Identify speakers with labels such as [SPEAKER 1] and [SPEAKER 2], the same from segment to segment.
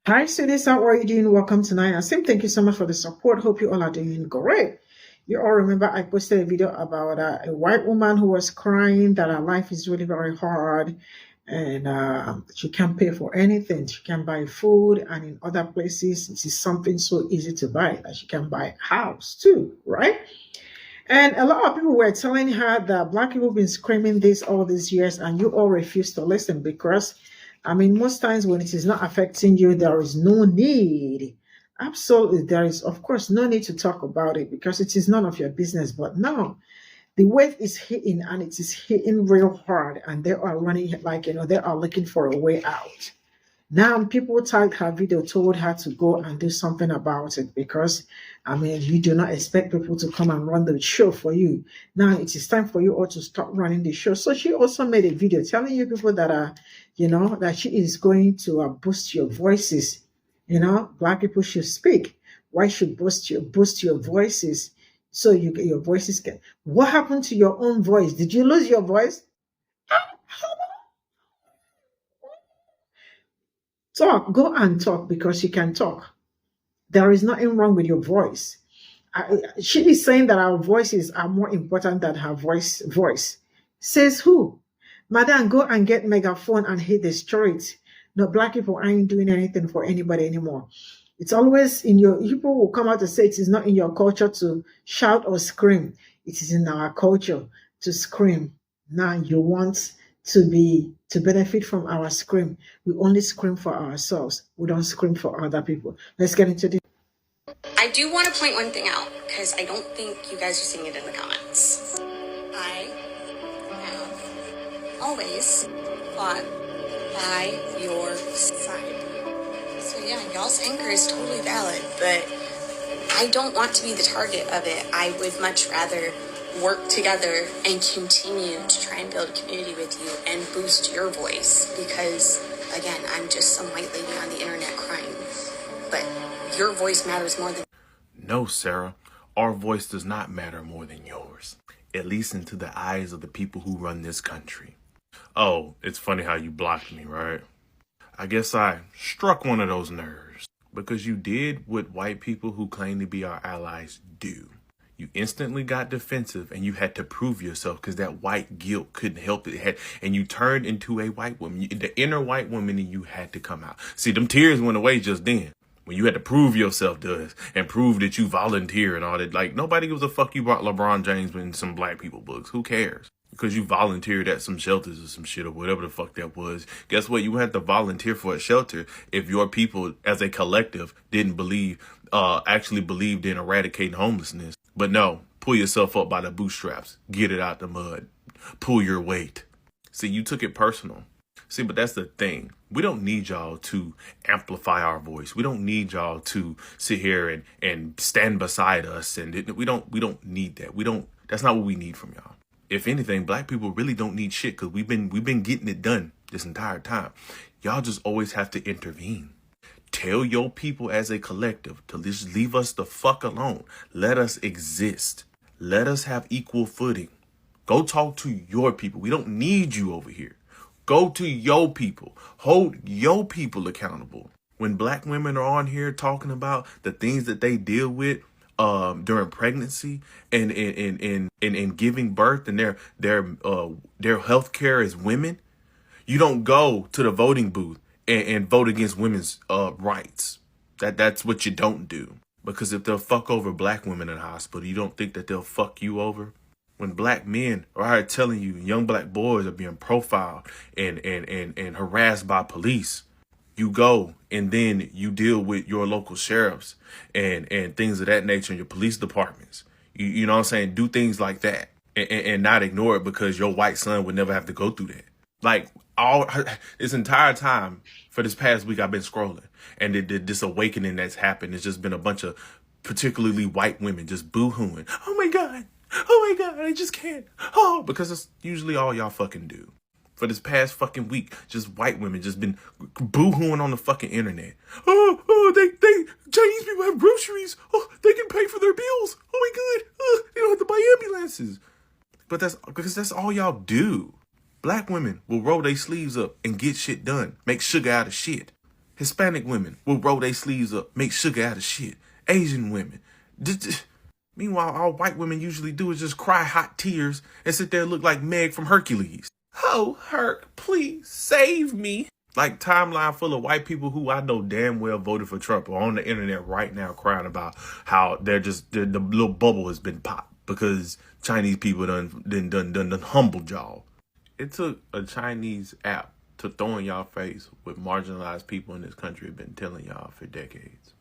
[SPEAKER 1] Hi, students. How are you doing? Welcome tonight. And Sim, thank you so much for the support. Hope you all are doing great. You all remember I posted a video about a white woman who was crying that her life is really very hard and she can't pay for anything. She can buy food, and in other places, it is something so easy to buy that she can buy a house too, right? And a lot of people were telling her that Black people have been screaming this all these years, and you all refuse to listen because, I mean, most times when it is not affecting you, there is no need. Absolutely, there is, of course, no need to talk about it because it is none of your business. But now, the wave is hitting, and it is hitting real hard, and they are running like, they are looking for a way out. Now, people tagged her video, told her to go and do something about it because, I mean, you do not expect people to come and run the show for you. Now, it is time for you all to stop running the show. So she also made a video telling you people that are, that she is going to boost your voices. Black people should speak. Why should boost your voices so you get your voices get? What happened to your own voice? Did you lose your voice? Talk, go and talk because you can talk. There is nothing wrong with your voice. She is saying that our voices are more important than her voice. Says who? Madam, go and get megaphone and hit the street. No, Black people ain't doing anything for anybody anymore. It's always in your people will come out to say it is not in your culture to shout or scream. It is in our culture to scream. Now you want to benefit from our scream. We only scream for ourselves. We don't scream for other people. Let's get into this.
[SPEAKER 2] I do want to point one thing out because I don't think you guys are seeing it in the comments. I have always fought by your side. So yeah, y'all's anger is totally valid, but I don't want to be the target of it. I would much rather work together and continue to try and build a community with you and boost your voice because, again, I'm just some white lady on the internet crying. But your voice matters more than...
[SPEAKER 3] No, Sarah, our voice does not matter more than yours, at least into the eyes of the people who run this country. Oh, it's funny how you blocked me, right? I guess I struck one of those nerves because you did what white people who claim to be our allies do. You instantly got defensive and you had to prove yourself because that white guilt couldn't help it. And you turned into a white woman. The inner white woman in you had to come out. See, them tears went away just then. When you had to prove yourself to us and prove that you volunteer and all that. Like, nobody gives a fuck you brought LeBron James in some Black people books. Who cares? Because you volunteered at some shelters or some shit or whatever the fuck that was. Guess what? You had to volunteer for a shelter if your people as a collective didn't actually believed in eradicating homelessness. But no, pull yourself up by the bootstraps. Get it out the mud. Pull your weight. See, you took it personal. See, but that's the thing. We don't need y'all to amplify our voice. We don't need y'all to sit here and stand beside us. And we don't need that. That's not what we need from y'all. If anything, Black people really don't need shit because we've been getting it done this entire time. Y'all just always have to intervene. Tell your people as a collective to just leave us the fuck alone. Let us exist. Let us have equal footing. Go talk to your people. We don't need you over here. Go to your people. Hold your people accountable. When Black women are on here talking about the things that they deal with during pregnancy and giving birth and their health care as women, you don't go to the voting booth and vote against women's rights. That's what you don't do. Because if they'll fuck over Black women in the hospital, you don't think that they'll fuck you over? When Black men are telling you young Black boys are being profiled and harassed by police, you go and then you deal with your local sheriffs and things of that nature in your police departments. You know what I'm saying? Do things like that and not ignore it because your white son would never have to go through that. Like this entire time for this past week, I've been scrolling and this awakening that's happened. It's just been a bunch of particularly white women just boo-hooing. Oh my God, I just can't. Oh, because it's usually all y'all fucking do. For this past fucking week, just white women just been boo-hooing on the fucking internet. They Chinese people have groceries. Oh, they can pay for their bills. Oh my God, they don't have to buy ambulances. But that's because that's all y'all do. Black women will roll their sleeves up and get shit done. Make sugar out of shit. Hispanic women will roll their sleeves up, make sugar out of shit. Asian women. Meanwhile, all white women usually do is just cry hot tears and sit there and look like Meg from Hercules. Oh, Herc, please save me. Like timeline full of white people who I know damn well voted for Trump are on the internet right now crying about how the little bubble has been popped because Chinese people done humbled y'all. It took a Chinese app to throw in y'all face what marginalized people in this country have been telling y'all for decades.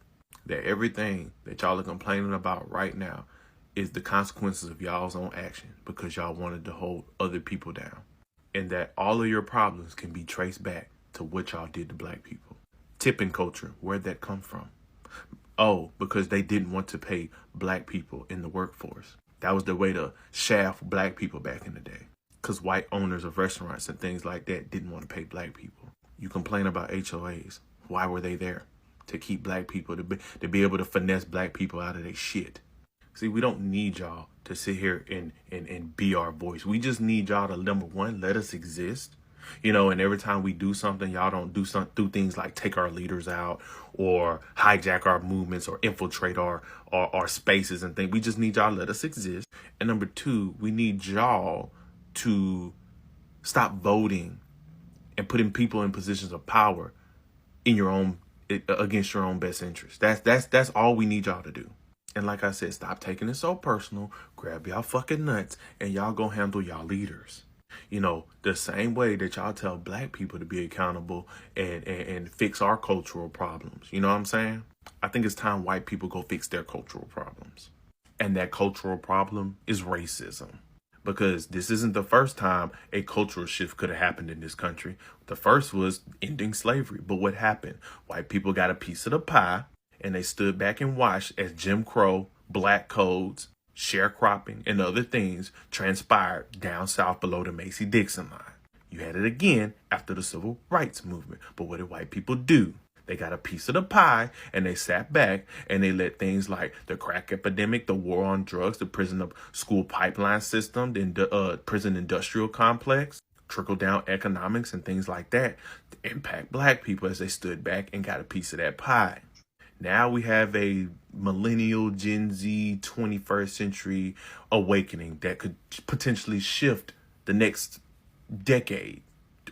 [SPEAKER 3] That everything that y'all are complaining about right now is the consequences of y'all's own action because y'all wanted to hold other people down. And that all of your problems can be traced back to what y'all did to black people. Tipping culture, where'd that come from? Oh, because they didn't want to pay black people in the workforce. That was the way to shaft black people back in the day. Because white owners of restaurants and things like that didn't want to pay black people. You complain about HOAs. Why were they there? To keep black people, to be able to finesse black people out of their shit. See, we don't need y'all to sit here and be our voice. We just need y'all to, number one, let us exist. You know, and every time we do something, y'all don't do things like take our leaders out or hijack our movements or infiltrate our spaces and things. We just need y'all to let us exist. And number two, we need y'all to stop voting and putting people in positions of power in your own against your own best interest. That's all we need y'all to do. And like I said, stop taking it so personal. Grab y'all fucking nuts and y'all go handle y'all leaders. You know, the same way that y'all tell black people to be accountable and fix our cultural problems. You know what I'm saying? I think it's time white people go fix their cultural problems. And that cultural problem is racism. Because this isn't the first time a cultural shift could have happened in this country. The first was ending slavery. But what happened? White people got a piece of the pie and they stood back and watched as Jim Crow, black codes, sharecropping, and other things transpired down south below the Macy-Dixon line. You had it again after the civil rights movement. But what did white people do? They got a piece of the pie and they sat back and they let things like the crack epidemic, the war on drugs, the prison of school pipeline system, the prison industrial complex, trickle down economics and things like that impact black people as they stood back and got a piece of that pie. Now we have a millennial, Gen Z, 21st century awakening that could potentially shift the next decade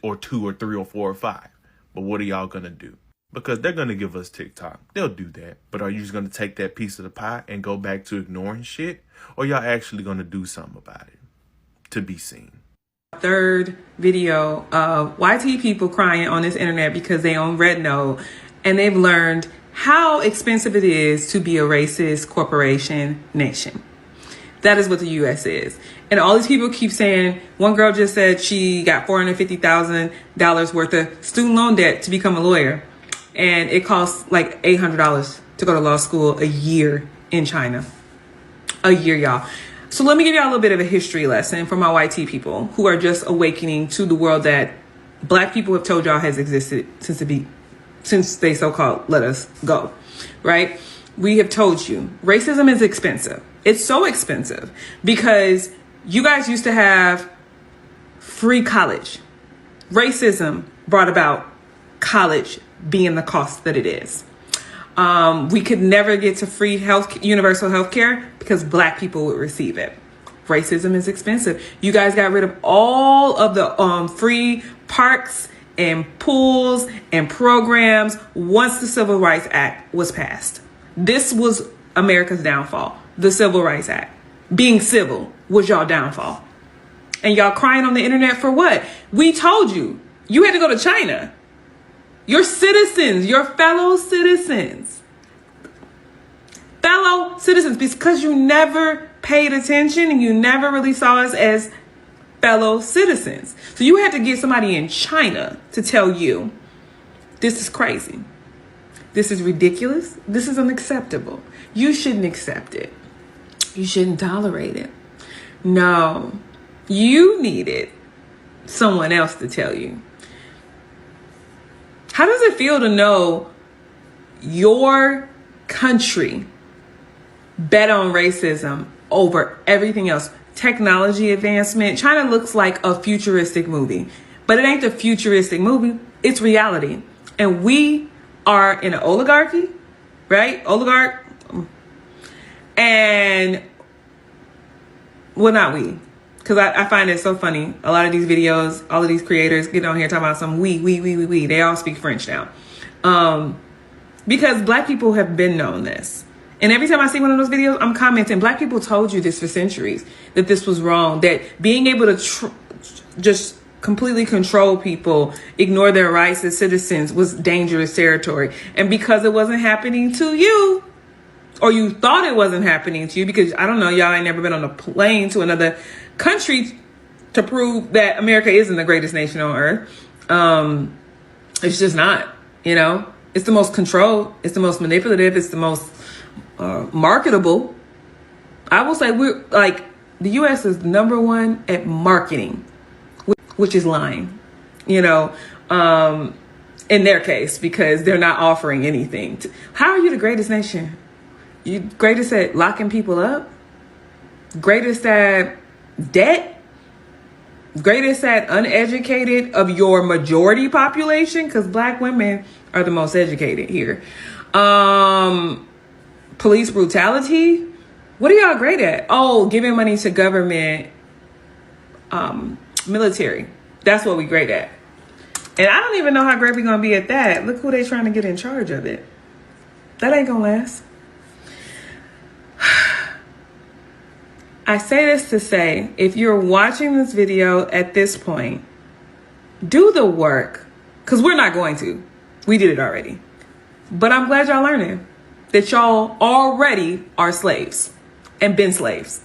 [SPEAKER 3] or 2 or 3 or 4 or 5. But what are y'all going to do? Because they're going to give us TikTok. They'll do that. But are you just going to take that piece of the pie and go back to ignoring shit? Or y'all actually going to do something about it to be seen?
[SPEAKER 4] Third video of YT people crying on this internet because they own Red Node and they've learned how expensive it is to be a racist corporation nation. That is what the U.S. is. And all these people keep saying, one girl just said she got $450,000 worth of student loan debt to become a lawyer. And it costs like $800 to go to law school a year in China. A year, y'all. So let me give y'all a little bit of a history lesson for my YT people who are just awakening to the world that black people have told y'all has existed since they so-called let us go, right? We have told you racism is expensive. It's so expensive because you guys used to have free college. Racism brought about college being the cost that it is. We could never get to free universal health care because black people would receive it. Racism is expensive. You guys got rid of all of the free parks and pools and programs once the Civil Rights Act was passed. This was America's downfall. The Civil Rights Act. Being civil was y'all downfall. And y'all crying on the internet for what? We told you. You had to go to China. Your citizens, your fellow citizens, because you never paid attention and you never really saw us as fellow citizens. So you had to get somebody in China to tell you, this is crazy. This is ridiculous. This is unacceptable. You shouldn't accept it. You shouldn't tolerate it. No, you needed someone else to tell you. How does it feel to know your country bet on racism over everything else? Technology advancement. China looks like a futuristic movie, but it ain't the futuristic movie. It's reality. And we are in an oligarchy, right? Oligarch. And, well, not we. Because I find it so funny. A lot of these videos, all of these creators get on here talking about some we. They all speak French now. Because black people have been known this. And every time I see one of those videos, I'm commenting, black people told you this for centuries, that this was wrong, that being able to just completely control people, ignore their rights as citizens was dangerous territory. And because it wasn't happening to you, or you thought it wasn't happening to you, because I don't know, y'all ain't never been on a plane to another country to prove that America isn't the greatest nation on earth. It's just not, you know. It's the most controlled. It's the most manipulative. It's the most marketable. I will say we're like, the U.S. is number one at marketing, which is lying, you know, in their case, because they're not offering anything. How are you the greatest nation? You greatest at locking people up? Greatest at debt? Greatest at uneducated of your majority population? Because black women are the most educated here. Police brutality? What are y'all great at? Oh, giving money to government, military. That's what we great at. And I don't even know how great we're going to be at that. Look who they trying to get in charge of it. That ain't going to last. I say this to say, if you're watching this video at this point, do the work. Because we're not going to. We did it already. But I'm glad y'all learning that y'all already are slaves and been slaves.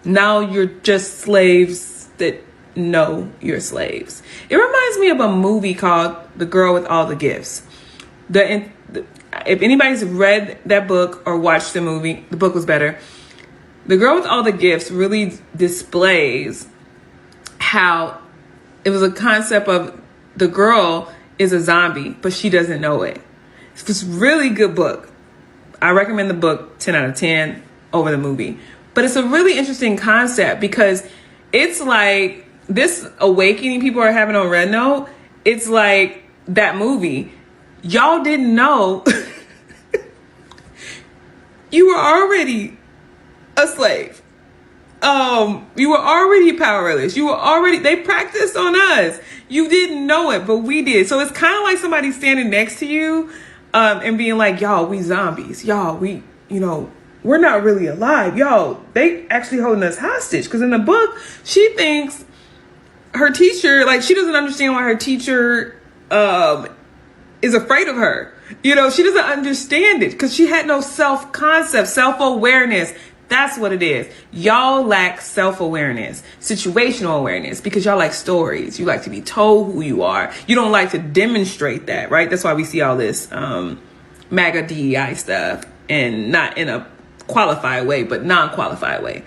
[SPEAKER 4] Now you're just slaves that know you're slaves. It reminds me of a movie called The Girl with All the Gifts. If anybody's read that book or watched the movie, the book was better. The Girl with All the Gifts really displays how it was a concept of the girl is a zombie, but she doesn't know it. It's this really good book. I recommend the book 10 out of 10 over the movie. But it's a really interesting concept because it's like this awakening people are having on Red Note. It's like that movie. Y'all didn't know you were already a slave. You were already powerless. You were already, they practiced on us. You didn't know it, but we did. So it's kind of like somebody standing next to you, and being like, y'all, we zombies. Y'all, we, you know, we're not really alive. Y'all, they actually holding us hostage. Because in the book, she thinks her teacher, like, she doesn't understand why her teacher, is afraid of her. You know, she doesn't understand it because she had no self-concept, self-awareness. That's what it is. Y'all lack self-awareness, situational awareness, because y'all like stories. You like to be told who you are. You don't like to demonstrate that, right? That's why we see all this MAGA DEI stuff, and not in a qualified way, but non-qualified way.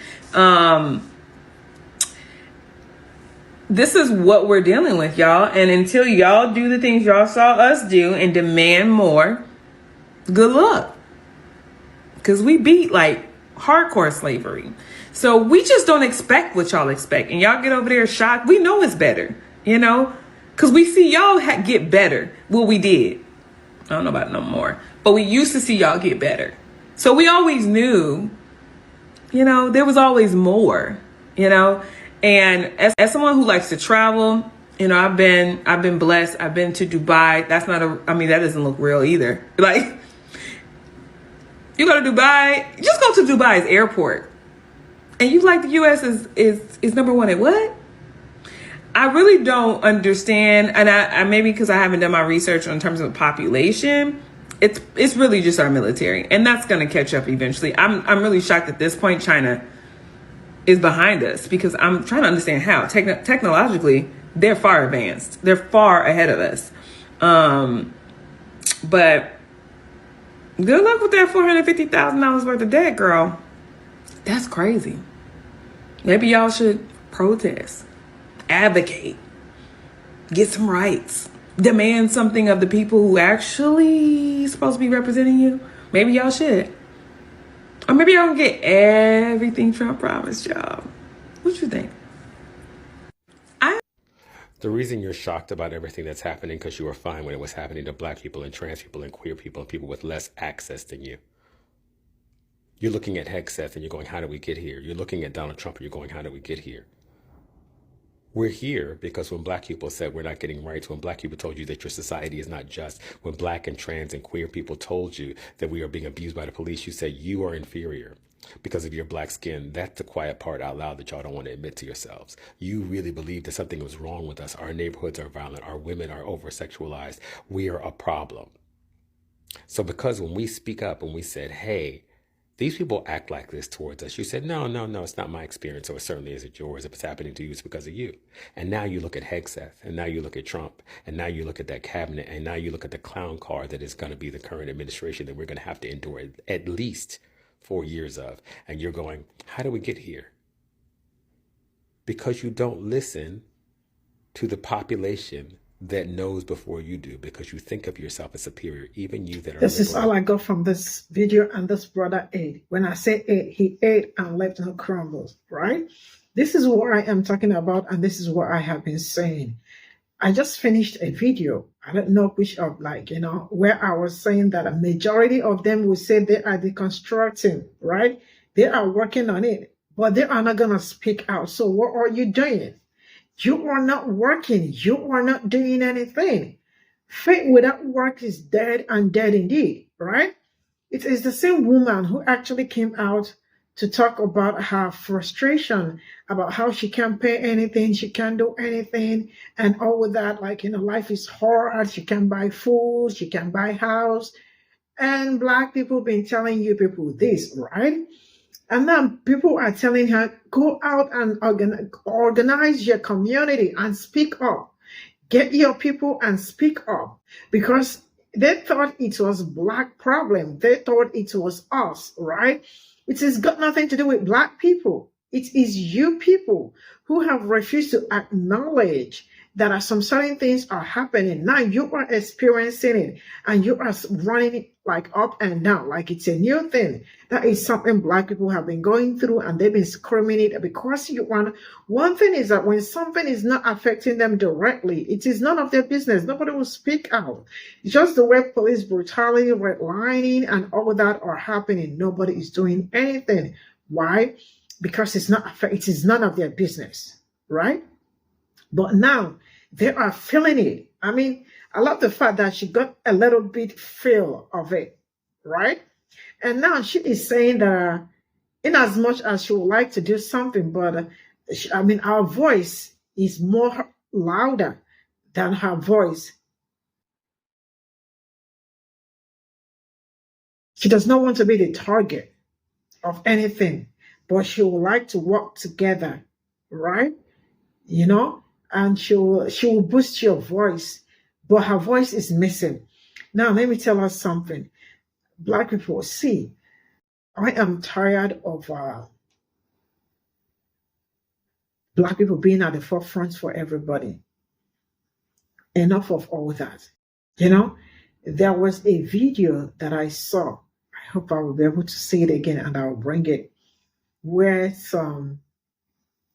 [SPEAKER 4] This is what we're dealing with, y'all. And until y'all do the things y'all saw us do and demand more, good luck. Because we beat like hardcore slavery. So we just don't expect what y'all expect. And y'all get over there shocked. We know it's better, you know, because we see y'all get better. Well, we did. I don't know about it no more. But we used to see y'all get better. So we always knew, you know, there was always more, you know. And as someone who likes to travel, you know, I've been blessed. I've been to Dubai. That's not I mean, that doesn't look real either. Like, you go to Dubai, just go to Dubai's airport. And you like the US is number one at what? I really don't understand. And I maybe because I haven't done my research in terms of population, it's really just our military. And that's going to catch up eventually. I'm really shocked at this point China is behind us, because I'm trying to understand how. Technologically, they're far advanced. They're far ahead of us. But good luck with that $450,000 worth of debt, girl. That's crazy. Maybe y'all should protest, advocate, get some rights, demand something of the people who actually supposed to be representing you. Maybe y'all should. Or maybe y'all can get everything Trump promised y'all. What you think?
[SPEAKER 5] The reason you're shocked about everything that's happening because you were fine when it was happening to black people and trans people and queer people and people with less access than you. You're looking at Hegseth and you're going, how did we get here? You're looking at Donald Trump and you're going, how did we get here? We're here because when black people said we're not getting rights, when black people told you that your society is not just, when black and trans and queer people told you that we are being abused by the police, you said you are inferior because of your black skin. That's the quiet part out loud that y'all don't want to admit to yourselves. You really believe that something was wrong with us. Our neighborhoods are violent. Our women are over-sexualized. We are a problem. So because when we speak up and we said, hey, these people act like this towards us, you said, no, it's not my experience, or it certainly isn't yours. If it's happening to you, it's because of you. And now you look at Hegseth, and now you look at Trump, and now you look at that cabinet, and now you look at the clown car that is going to be the current administration that we're going to have to endure at least 4 years of. And you're going, how do we get here? Because you don't listen to the population that knows before you do, because you think of yourself as superior, even you that are
[SPEAKER 1] This is
[SPEAKER 5] liberal.
[SPEAKER 1] all I got from this video, and this brother ate. When I say ate, he ate and left no crumbles, right? This is what I am talking about, and this is what I have been saying. I just finished a video. I don't know which of, where I was saying that a majority of them will say they are deconstructing, right? They are working on it, but they are not going to speak out. So what are you doing? You are not working. You are not doing anything. Faith without work is dead, and dead indeed, right? It is the same woman who actually came out to talk about her frustration, about how she can't pay anything, she can't do anything, and all of that. Life is hard. She can't buy food, she can't buy house. And black people been telling you people this, right? And now people are telling her, go out and organize your community and speak up. Get your people and speak up. Because they thought it was black problem. They thought it was us, right? It has got nothing to do with black people. It is you people who have refused to acknowledge that some certain things are happening. Now you are experiencing it and you are running it up and down, like it's a new thing. That is something black people have been going through, and they've been screaming it because you want. One thing is that when something is not affecting them directly, it is none of their business. Nobody will speak out. Just the way police brutality, redlining, and all that are happening, nobody is doing anything. Why? Because it is none of their business, right? But now they are feeling it. I mean, I love the fact that she got a little bit feel of it, right? And now she is saying that in as much as she would like to do something, but our voice is more louder than her voice. She does not want to be the target of anything, but she would like to work together, right? And she will boost your voice, but her voice is missing. Now, let me tell us something. Black people, see, I am tired of black people being at the forefront for everybody. Enough of all that. There was a video that I saw. I hope I will be able to see it again, and I'll bring it, where some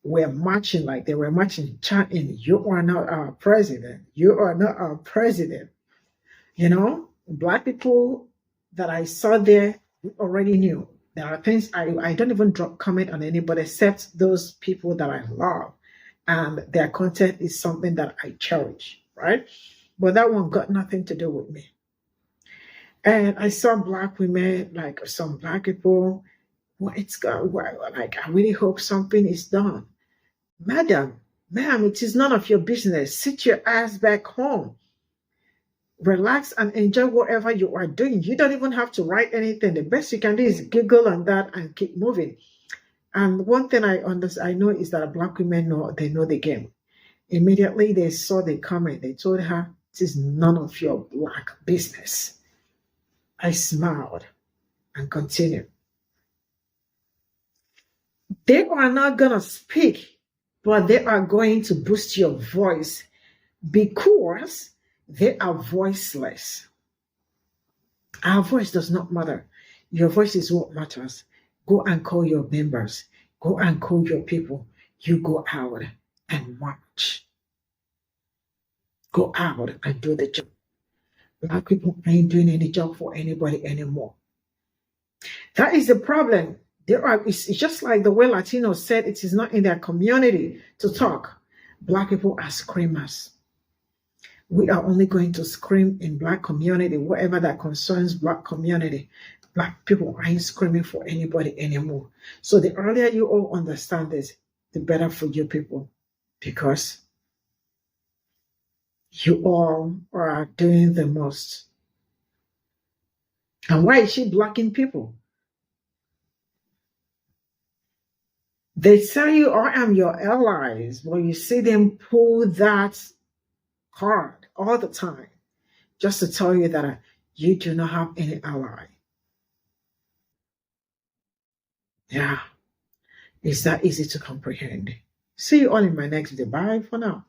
[SPEAKER 1] were marching, like they were marching, chanting, "You are not our president. You are not our president." Black people that I saw there already knew. There are things I don't even drop comment on anybody except those people that I love, and their content is something that I cherish, right? But that one got nothing to do with me. And I saw black women, like some black people, I really hope something is done. Ma'am, it is none of your business. Sit your ass back home. Relax and enjoy whatever you are doing. You don't even have to write anything. The best you can do is giggle on that and keep moving. And one thing I know is that black women know the game. Immediately they saw the comment, they told her, "It is none of your black business." I smiled and continued. They are not going to speak, but they are going to boost your voice because they are voiceless. Our voice does not matter. Your voice is what matters. Go and call your members. Go and call your people. You go out and march. go out and do the job. Black people ain't doing any job for anybody anymore. That is the problem. It's just like the way Latinos said it is not in their community to talk. Black people are screamers. We are only going to scream in Black community, whatever that concerns Black community. Black people ain't screaming for anybody anymore. So the earlier you all understand this, the better for you people, because you all are doing the most. And why is she blocking people? They tell you, I am your allies, but you see them pull that card all the time just to tell you that you do not have any ally. Yeah, it's that easy to comprehend. See you all in my next video. Bye for now.